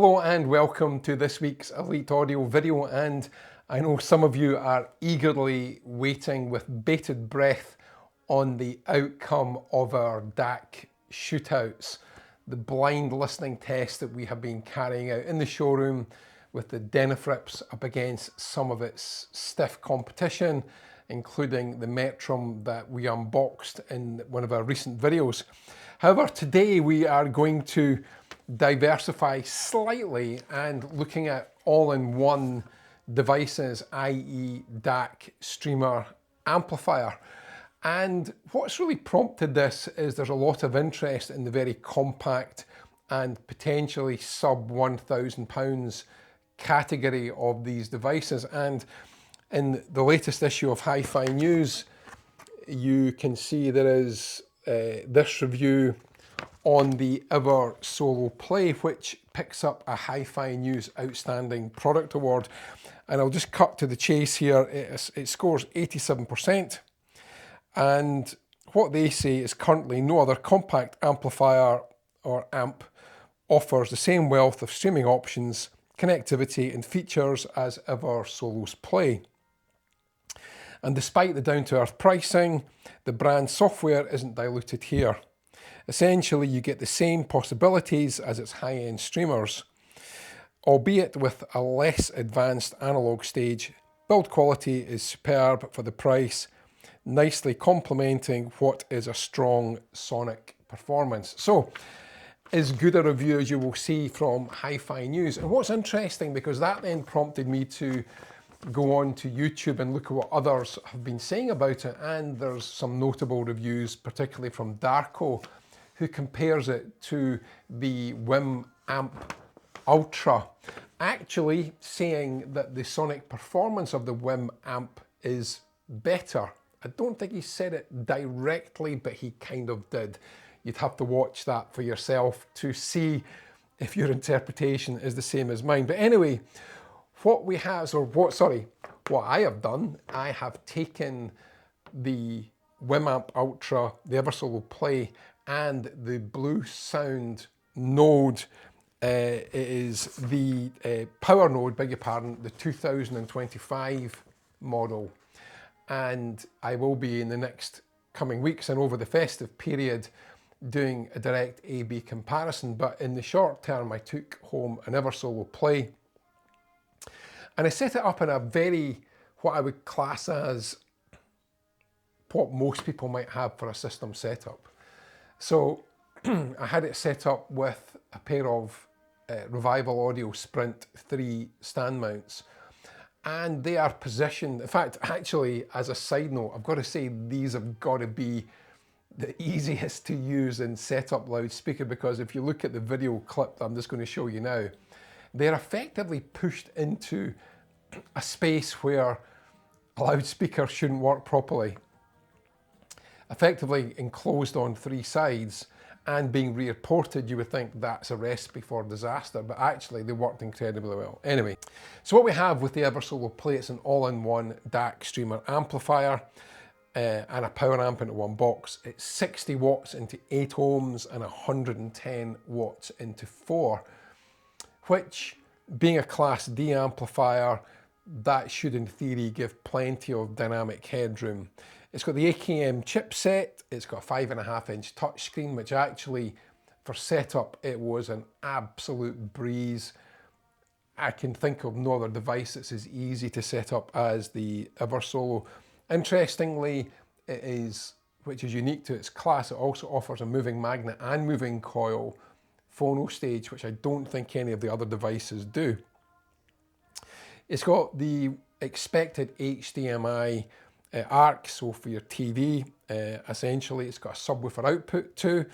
Hello and welcome to this week's Elite Audio video, and I know some of you are eagerly waiting with bated breath on the outcome of our DAC shootouts, the blind listening test that we have been carrying out in the showroom with the Denafrips up against some of its stiff competition, including the Metrum that we unboxed in one of our recent videos. However, today we are going to diversify slightly and looking at all-in-one devices, i.e. DAC, streamer, amplifier. And what's really prompted this is there's a lot of interest in the very compact and potentially sub £1,000 category of these devices. And in the latest issue of Hi-Fi News, you can see there is this review on the Eversolo Play, which picks up a Hi-Fi News Outstanding Product Award. And I'll just cut to the chase here. It scores 87%. And what they say is currently no other compact amplifier or amp offers the same wealth of streaming options, connectivity and features as Eversolo's Play. And despite the down-to-earth pricing, the brand software isn't diluted here. Essentially, you get the same possibilities as its high-end streamers, albeit with a less advanced analog stage. Build quality is superb for the price, nicely complementing what is a strong sonic performance. So, as good a review as you will see from Hi-Fi News. And what's interesting, because that then prompted me to go on to YouTube and look at what others have been saying about it, and there's some notable reviews, particularly from Darko, who compares it to the WIM Amp Ultra, actually saying that the sonic performance of the WIM Amp is better. I don't think he said it directly, but he kind of did. You'd have to watch that for yourself to see if your interpretation is the same as mine. But anyway, what I have done, I have taken the WIM Amp Ultra, the Eversolo Play, and the Blue Sound node. It is the power node, beg your pardon, the 2025 model. And I will be in the next coming weeks and over the festive period doing a direct A/B comparison. But in the short term, I took home an Eversolo Play and I set it up in a very, what I would class as what most people might have for a system setup. So I had it set up with a pair of Revival Audio Sprint 3 stand mounts, and they are positioned. In fact, actually, as a side note, I've got to say these have got to be the easiest to use and set up loudspeaker, because if you look at the video clip that I'm just going to show you now, they're effectively pushed into a space where a loudspeaker shouldn't work properly. Effectively enclosed on three sides and being rear-ported, you would think that's a recipe for disaster, but actually they worked incredibly well. Anyway, so what we have with the Eversolo Play, it's an all-in-one DAC streamer amplifier and a power amp into one box. It's 60 watts into 8 ohms and 110 watts into 4, which, being a Class D amplifier, that should in theory give plenty of dynamic headroom. It's got the AKM chipset, it's got a 5.5-inch touchscreen, which actually, for setup, it was an absolute breeze. I can think of no other device that's as easy to set up as the Eversolo. Interestingly, it is, which is unique to its class, it also offers a moving magnet and moving coil phono stage, which I don't think any of the other devices do. It's got the expected HDMI ARC, so for your TV, essentially. It's got a subwoofer output too,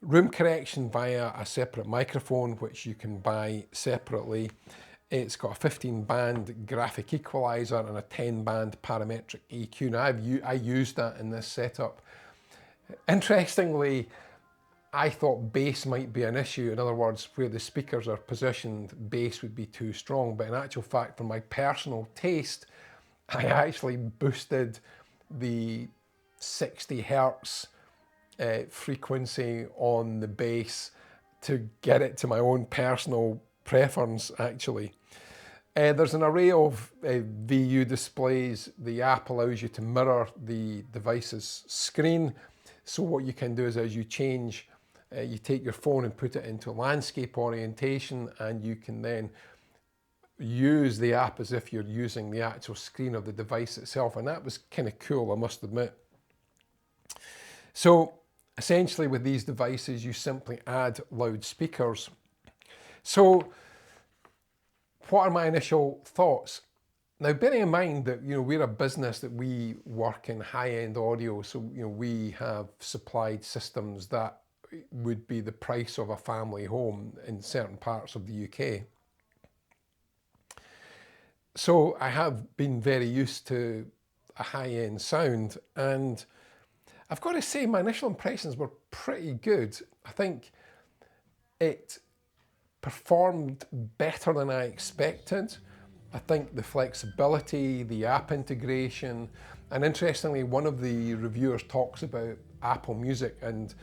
room correction via a separate microphone, which you can buy separately. It's got a 15-band graphic equalizer and a 10-band parametric EQ. Now, I used that in this setup. Interestingly, I thought bass might be an issue. In other words, where the speakers are positioned, bass would be too strong. But in actual fact, for my personal taste, I actually boosted the 60 hertz frequency on the bass to get it to my own personal preference actually. There's an array of VU displays. The app allows you to mirror the device's screen. So what you can do is, as you change, you take your phone and put it into landscape orientation, and you can then use the app as if you're using the actual screen of the device itself. And that was kind of cool, I must admit. So essentially with these devices, you simply add loudspeakers. So what are my initial thoughts? Now, bearing in mind that, we're a business that we work in high-end audio, so, we have supplied systems that would be the price of a family home in certain parts of the UK. So I have been very used to a high-end sound, and I've got to say my initial impressions were pretty good. I think it performed better than I expected. I think the flexibility, the app integration, and interestingly, one of the reviewers talks about Apple Music, and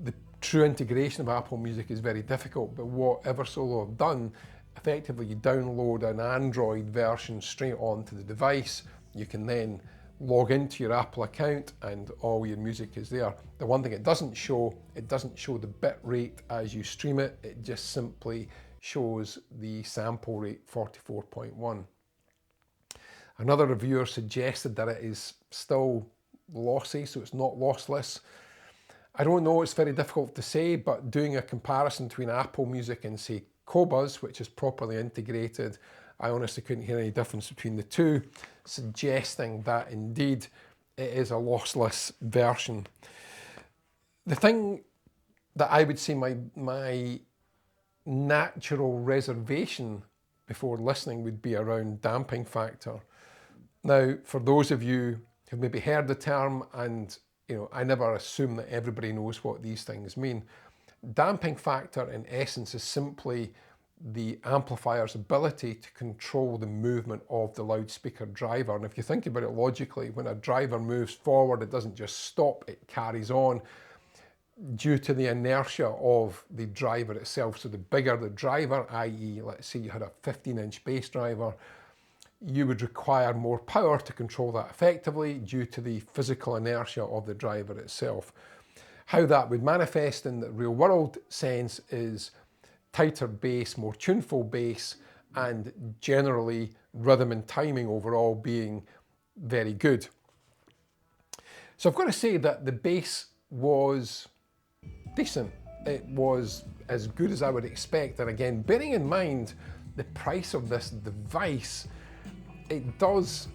the true integration of Apple Music is very difficult, but what Eversolo have done, effectively you download an Android version straight onto the device. You can then log into your Apple account and all your music is there. The one thing it doesn't show the bit rate as you stream it. It just simply shows the sample rate 44.1. Another reviewer suggested that it is still lossy, so it's not lossless. I don't know, it's very difficult to say, but doing a comparison between Apple Music and say Qobuz, which is properly integrated, I honestly couldn't hear any difference between the two, suggesting that indeed it is a lossless version. The thing that I would say my natural reservation before listening would be around damping factor. Now, for those of you who've maybe heard the term, and I never assume that everybody knows what these things mean. Damping factor in essence is simply the amplifier's ability to control the movement of the loudspeaker driver. And if you think about it logically, when a driver moves forward, it doesn't just stop, it carries on due to the inertia of the driver itself. So the bigger the driver, i.e. let's say you had a 15-inch bass driver, you would require more power to control that effectively due to the physical inertia of the driver itself. How that would manifest in the real world sense is tighter bass, more tuneful bass, and generally rhythm and timing overall being very good. So I've got to say that the bass was decent. It was as good as I would expect. And again, bearing in mind the price of this device, it does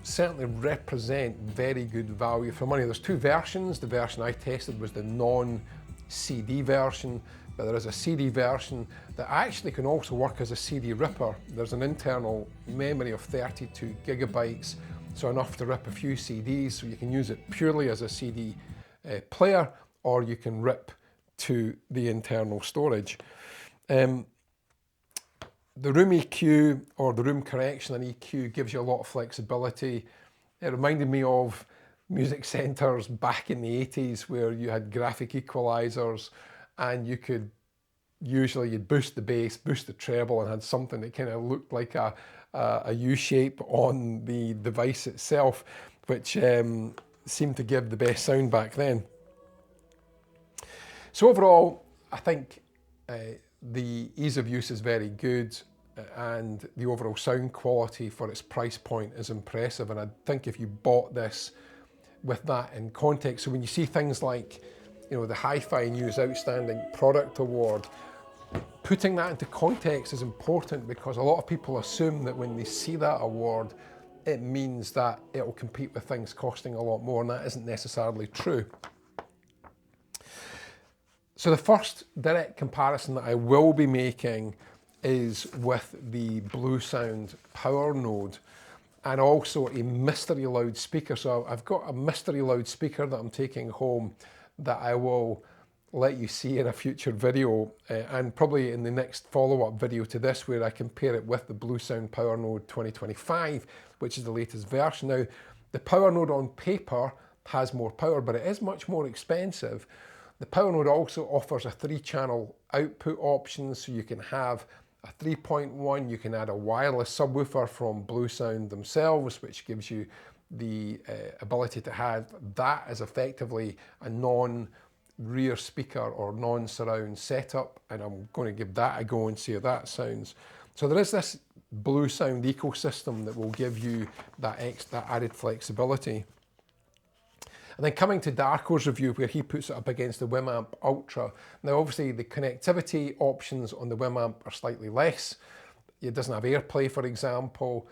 certainly represent very good value for money. There's two versions. The version I tested was the non-CD version, but there is a CD version that actually can also work as a CD ripper. There's an internal memory of 32 gigabytes, so enough to rip a few CDs, so you can use it purely as a CD player, or you can rip to the internal storage. The room EQ, or the room correction and EQ, gives you a lot of flexibility. It reminded me of music centres back in the 80s where you had graphic equalisers, and you could you'd boost the bass, boost the treble, and had something that kind of looked like a U-shape on the device itself, which seemed to give the best sound back then. So overall, I think the ease of use is very good, and the overall sound quality for its price point is impressive. And I think if you bought this with that in context, so when you see things like, the Hi-Fi News Outstanding Product Award, putting that into context is important, because a lot of people assume that when they see that award, it means that it will compete with things costing a lot more, and that isn't necessarily true. So the first direct comparison that I will be making is with the Bluesound Power Node, and also a mystery loudspeaker. So I've got a mystery loudspeaker that I'm taking home that I will let you see in a future video, and probably in the next follow-up video to this, where I compare it with the Bluesound Power Node 2025, which is the latest version. Now, the Power Node on paper has more power, but it is much more expensive. The power node also offers a 3-channel output option, so you can have a 3.1, you can add a wireless subwoofer from Bluesound themselves, which gives you the ability to have that as effectively a non-rear speaker or non-surround setup, and I'm going to give that a go and see how that sounds. So there is this Bluesound ecosystem that will give you that added flexibility. And then coming to Darko's review, where he puts it up against the Winamp Ultra. Now obviously the connectivity options on the Winamp are slightly less. It doesn't have AirPlay, for example.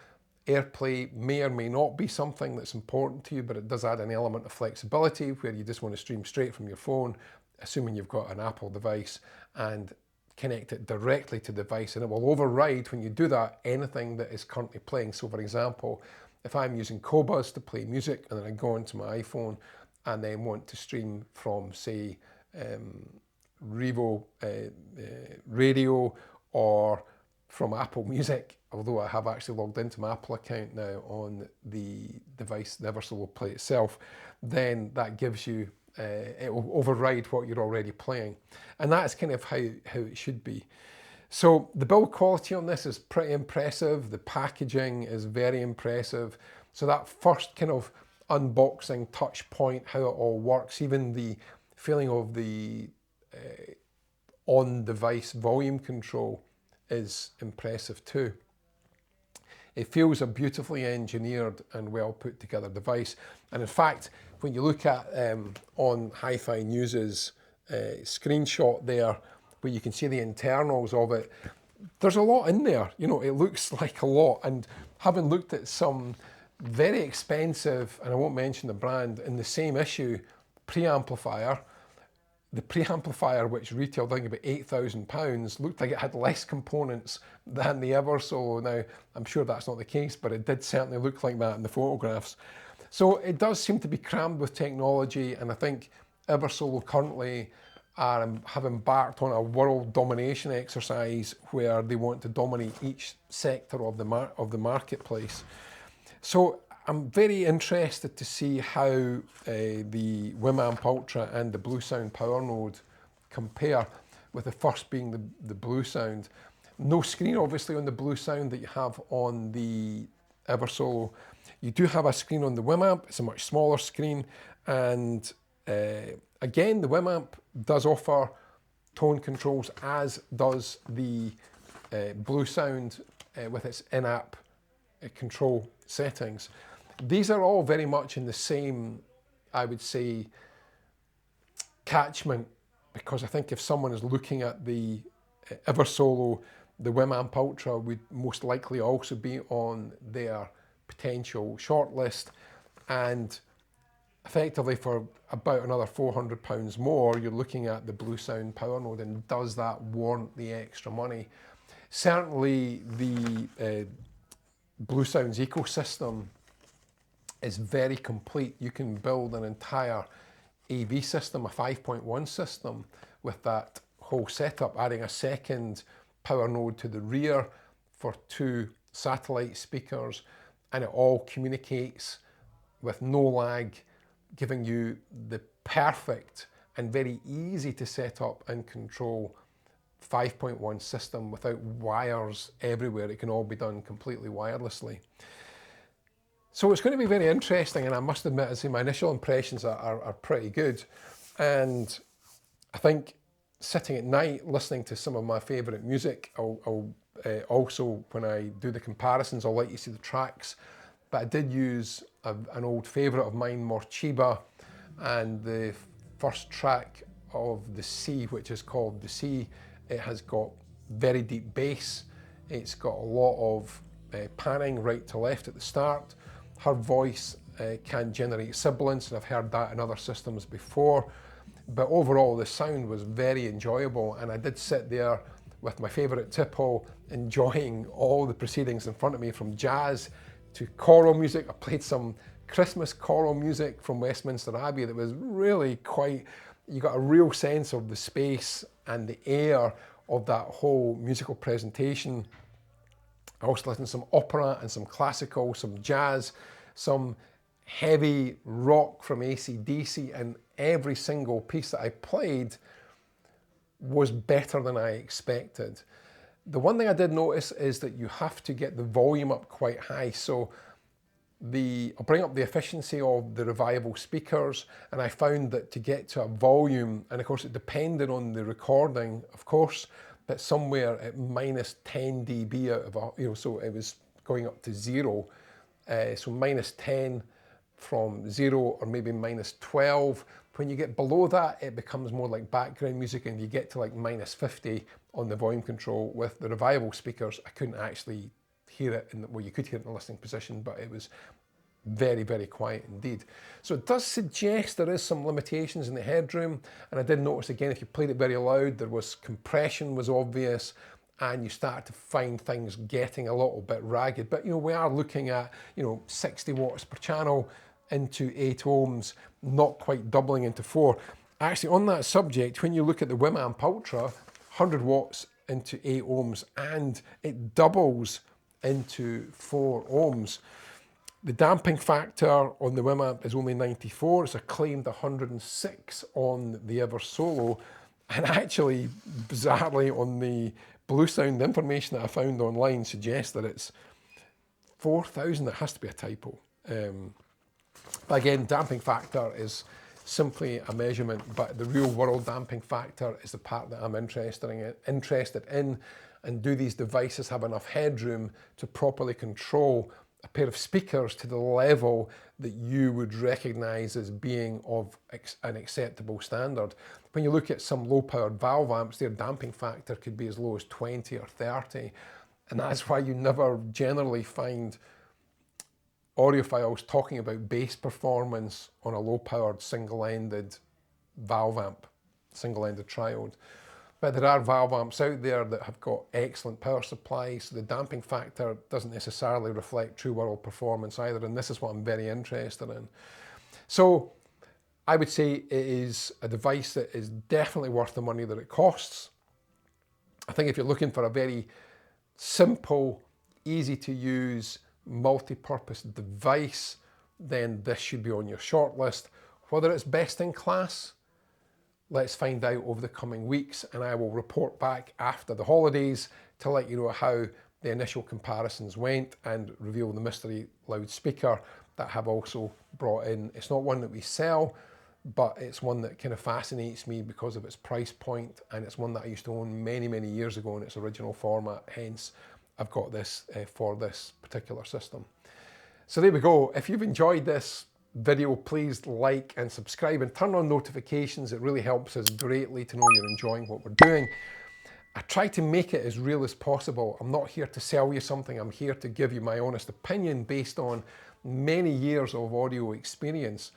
AirPlay may or may not be something that's important to you, but it does add an element of flexibility where you just want to stream straight from your phone, assuming you've got an Apple device, and connect it directly to the device, and it will override, when you do that, anything that is currently playing. So for example, if I'm using Qobuz to play music and then I go onto my iPhone and then want to stream from, say, Revo radio, or from Apple Music, although I have actually logged into my Apple account now on the device, the Eversolo Play itself, then that gives you, it will override what you're already playing. And that's kind of how it should be. So the build quality on this is pretty impressive. The packaging is very impressive. So that first kind of unboxing touch point, how it all works, even the feeling of the on-device volume control is impressive too. It feels a beautifully engineered and well put together device. And in fact, when you look at on Hi-Fi News's screenshot there, where you can see the internals of it, there's a lot in there. You know, it looks like a lot. And having looked at some very expensive, and I won't mention the brand, in the same issue, preamplifier, the preamplifier, which retailed I think about £8,000, looked like it had less components than the Eversolo. Now, I'm sure that's not the case, but it did certainly look like that in the photographs. So it does seem to be crammed with technology, and I think Eversolo currently have embarked on a world domination exercise where they want to dominate each sector of the marketplace. So I'm very interested to see how the Winamp Ultra and the Bluesound power node compare, with the first being the Bluesound. No screen obviously on the Bluesound that you have on the Eversolo. You do have a screen on the Winamp. It's a much smaller screen, and again, the Winamp does offer tone controls, as does the Bluesound with its in-app control settings. These are all very much in the same, I would say, catchment, because I think if someone is looking at the Eversolo, the Winamp Ultra would most likely also be on their potential shortlist, and effectively for about another £400 more, you're looking at the Bluesound power node, and does that warrant the extra money? Certainly the Bluesound's ecosystem is very complete. You can build an entire AV system, a 5.1 system, with that whole setup, adding a second power node to the rear for 2 satellite speakers, and it all communicates with no lag, giving you the perfect and very easy to set up and control 5.1 system without wires everywhere. It can all be done completely wirelessly. So it's going to be very interesting, and I must admit, as my initial impressions are pretty good. And I think sitting at night listening to some of my favourite music, I'll also, when I do the comparisons, I'll let you see the tracks. But I did use an old favourite of mine, Morchiba, and the first track of The Sea, which is called The Sea. It has got very deep bass. It's got a lot of panning right to left at the start. Her voice can generate sibilance, and I've heard that in other systems before. But overall, the sound was very enjoyable, and I did sit there with my favourite tipple, enjoying all the proceedings in front of me, from jazz to choral music. I played some Christmas choral music from Westminster Abbey that was really quite, you got a real sense of the space and the air of that whole musical presentation. I also listened to some opera and some classical, some jazz, some heavy rock from AC/DC, and every single piece that I played was better than I expected. The one thing I did notice is that you have to get the volume up quite high. So I'll bring up the efficiency of the Revival speakers, and I found that to get to a volume, and of course it depended on the recording, of course, but somewhere at minus 10 dB out of a, so it was going up to 0. So minus 10 from 0, or maybe minus 12. When you get below that, it becomes more like background music, and you get to like minus 50 on the volume control. With the Revival speakers, I couldn't actually hear it, well, you could hear it in the listening position, but it was very, very quiet indeed. So it does suggest there is some limitations in the headroom, and I did notice again, if you played it very loud, there was compression was obvious, and you start to find things getting a little bit ragged. But we are looking at 60 watts per channel into 8 ohms, not quite doubling into 4. Actually, on that subject, when you look at the Winamp Ultra, 100 watts into 8 ohms, and it doubles into 4 ohms. The damping factor on the Winamp is only 94. It's a claimed 106 on the Eversolo, and actually, bizarrely, on the Blue Sound information that I found online suggests that it's 4,000. That has to be a typo. But again, damping factor is simply a measurement, but the real world damping factor is the part that I'm interested in. And do these devices have enough headroom to properly control a pair of speakers to the level that you would recognize as being of an acceptable standard? When you look at some low powered valve amps, their damping factor could be as low as 20 or 30. And that's why you never generally find audiophiles talking about bass performance on a low powered single-ended valve amp, single-ended triode. But there are valve amps out there that have got excellent power supplies, so the damping factor doesn't necessarily reflect true world performance either, and this is what I'm very interested in. So I would say it is a device that is definitely worth the money that it costs. I think if you're looking for a very simple, easy to use, multi-purpose device, then this should be on your shortlist. Whether it's best in class, let's find out over the coming weeks, and I will report back after the holidays to let you know how the initial comparisons went and reveal the mystery loudspeaker that I have also brought in. It's not one that we sell, but it's one that kind of fascinates me because of its price point, and it's one that I used to own many, many years ago in its original format. Hence, I've got this for this particular system. So there we go. If you've enjoyed this video, please like and subscribe and turn on notifications. It really helps us greatly to know you're enjoying what we're doing. I try to make it as real as possible. I'm not here to sell you something. I'm here to give you my honest opinion based on many years of audio experience.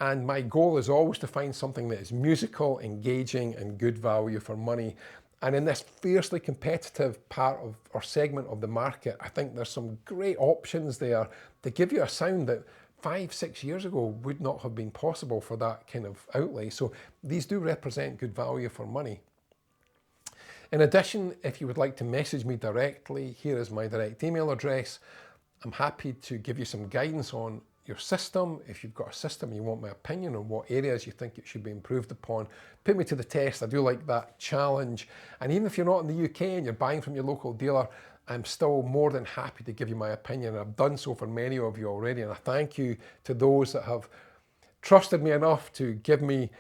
And my goal is always to find something that is musical, engaging, and good value for money. And in this fiercely competitive part of or segment of the market, I think there's some great options there that give you a sound that 5-6 years ago would not have been possible for that kind of outlay. So these do represent good value for money. In addition, if you would like to message me directly, here is my direct email address. I'm happy to give you some guidance on your system. If you've got a system, you want my opinion on what areas you think it should be improved upon, put me to the test. I do like that challenge. And even if you're not in the UK and you're buying from your local dealer, I'm still more than happy to give you my opinion. I've done so for many of you already, and I thank you to those that have trusted me enough to give me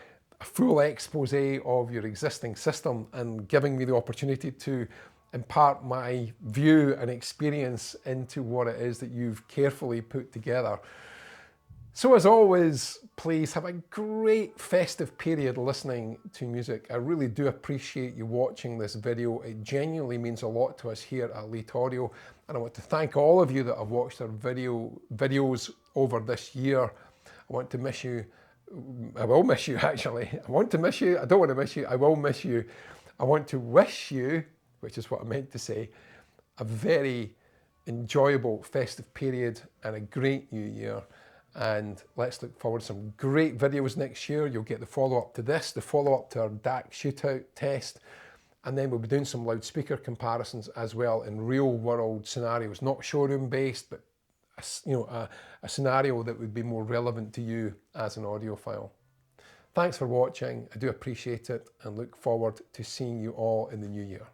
a full expose of your existing system and giving me the opportunity to impart my view and experience into what it is that you've carefully put together. So as always, please have a great festive period listening to music. I really do appreciate you watching this video. It genuinely means a lot to us here at Elite Audio. And I want to thank all of you that have watched our videos over this year. I want to miss you. I will miss you, actually. I want to miss you. I don't want to miss you. I will miss you. I want to wish you, which is what I meant to say, a very enjoyable festive period and a great new year. And let's look forward to some great videos next year. You'll get the follow-up to this, the follow-up to our DAC shootout test, and then we'll be doing some loudspeaker comparisons as well in real-world scenarios, not showroom-based, but a scenario that would be more relevant to you as an audiophile. Thanks for watching. I do appreciate it and look forward to seeing you all in the new year.